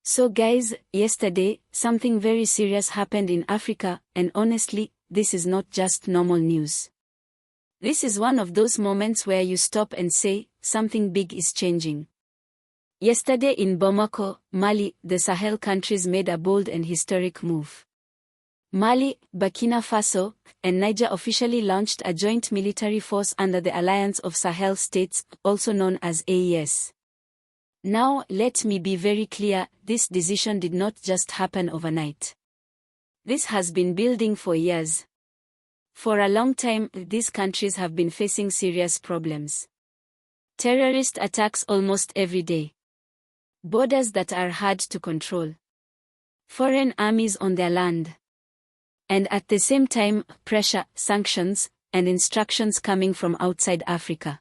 So guys, yesterday, something very serious happened in Africa, and honestly, this is not just normal news. This is one of those moments where you stop and say, something big is changing. Yesterday in Bamako, Mali, the Sahel countries made a bold and historic move. Mali, Burkina Faso, and Niger officially launched a joint military force under the Alliance of Sahel States, also known as AES. Now, let me be very clear, this decision did not just happen overnight. This has been building for years. For a long time, these countries have been facing serious problems. Terrorist attacks almost every day. Borders that are hard to control. Foreign armies on their land. And at the same time, pressure, sanctions, and instructions coming from outside Africa.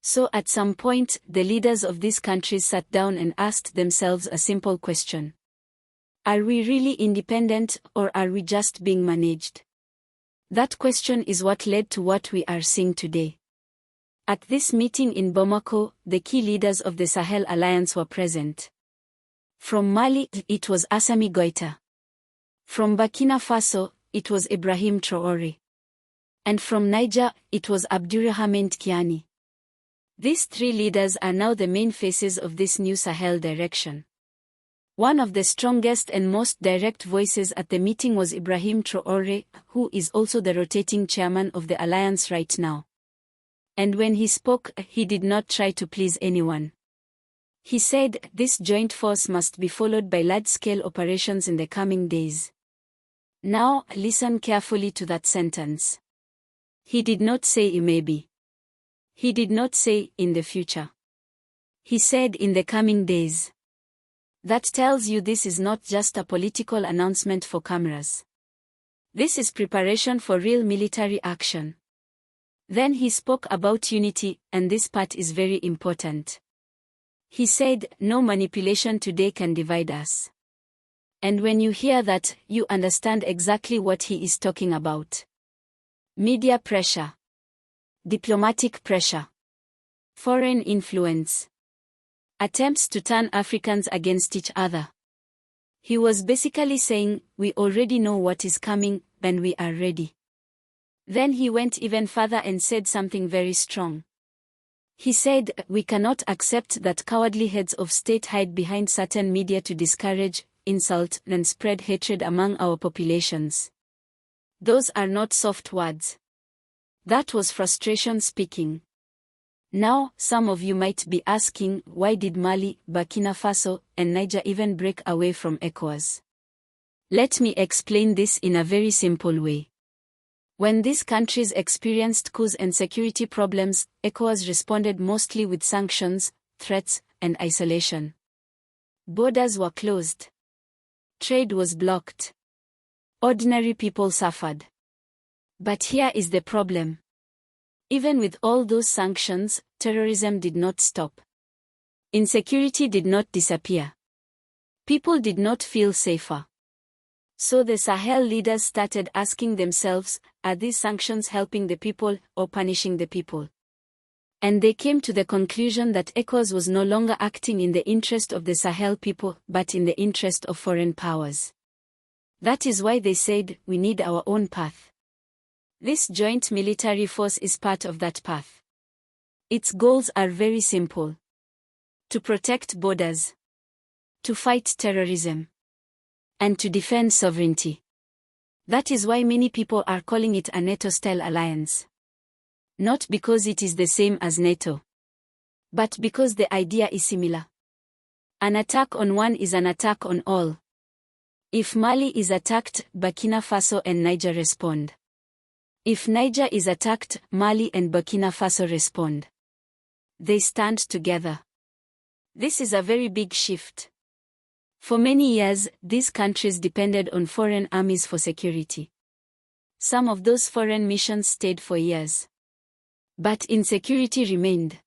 So at some point, the leaders of these countries sat down and asked themselves a simple question. Are we really independent, or are we just being managed? That question is what led to what we are seeing today. At this meeting in Bamako, the key leaders of the Sahel Alliance were present. From Mali, it was Assimi Goïta. From Burkina Faso, it was Ibrahim Traoré. And from Niger, it was Abdourahamane Tchiani. These three leaders are now the main faces of this new Sahel direction. One of the strongest and most direct voices at the meeting was Ibrahim Traoré, who is also the rotating chairman of the alliance right now. And when he spoke, he did not try to please anyone. He said, this joint force must be followed by large-scale operations in the coming days. Now, listen carefully to that sentence. He did not say maybe. He did not say, in the future. He said in the coming days. That tells you this is not just a political announcement for cameras. This is preparation for real military action. Then he spoke about unity, and this part is very important. He said, no manipulation today can divide us. And when you hear that, you understand exactly what he is talking about. Media pressure. Diplomatic pressure. Foreign influence. Attempts to turn Africans against each other. He was basically saying, we already know what is coming, and we are ready. Then he went even further and said something very strong. He said, we cannot accept that cowardly heads of state hide behind certain media to discourage, insult, and spread hatred among our populations. Those are not soft words. That was frustration speaking. Now, some of you might be asking, why did Mali, Burkina Faso, and Niger even break away from ECOWAS? Let me explain this in a very simple way. When these countries experienced coups and security problems, ECOWAS responded mostly with sanctions, threats, and isolation. Borders were closed. Trade was blocked. Ordinary people suffered. But here is the problem. Even with all those sanctions, terrorism did not stop. Insecurity did not disappear. People did not feel safer. So the Sahel leaders started asking themselves, are these sanctions helping the people or punishing the people? And they came to the conclusion that ECOWAS was no longer acting in the interest of the Sahel people, but in the interest of foreign powers. That is why they said, we need our own path. This joint military force is part of that path. Its goals are very simple. To protect borders. To fight terrorism. And to defend sovereignty. That is why many people are calling it a NATO-style alliance. Not because it is the same as NATO. But because the idea is similar. An attack on one is an attack on all. If Mali is attacked, Burkina Faso and Niger respond. If Niger is attacked, Mali and Burkina Faso respond. They stand together. This is a very big shift. For many years, these countries depended on foreign armies for security. Some of those foreign missions stayed for years. But insecurity remained.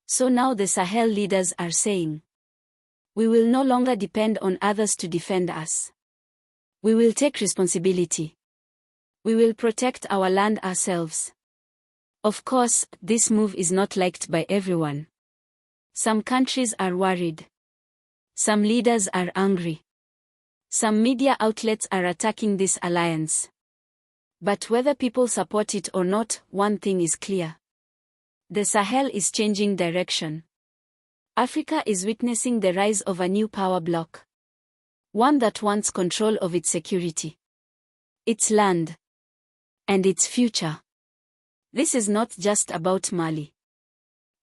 So now the Sahel leaders are saying, we will no longer depend on others to defend us. We will take responsibility. We will protect our land ourselves. Of course, this move is not liked by everyone. Some countries are worried. Some leaders are angry. Some media outlets are attacking this alliance. But whether people support it or not, one thing is clear. The Sahel is changing direction. Africa is witnessing the rise of a new power bloc. One that wants control of its security, its land, and its future. This is not just about Mali.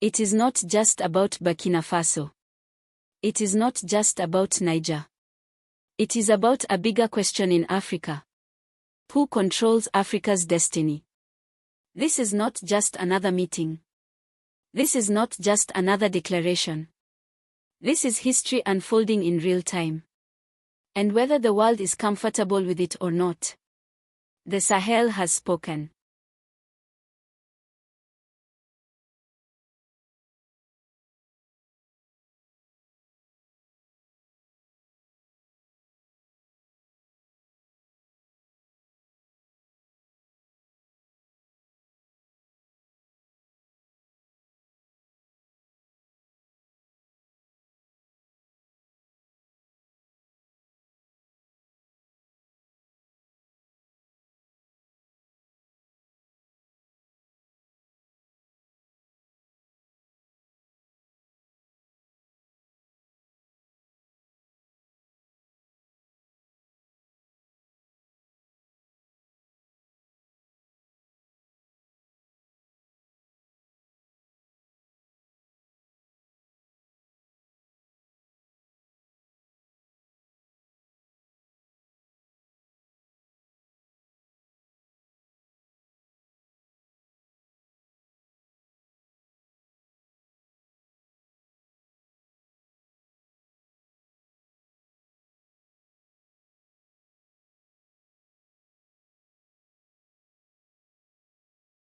It is not just about Burkina Faso. It is not just about Niger. It is about a bigger question in Africa. Who controls Africa's destiny? This is not just another meeting. This is not just another declaration. This is history unfolding in real time. And whether the world is comfortable with it or not, the Sahel has spoken.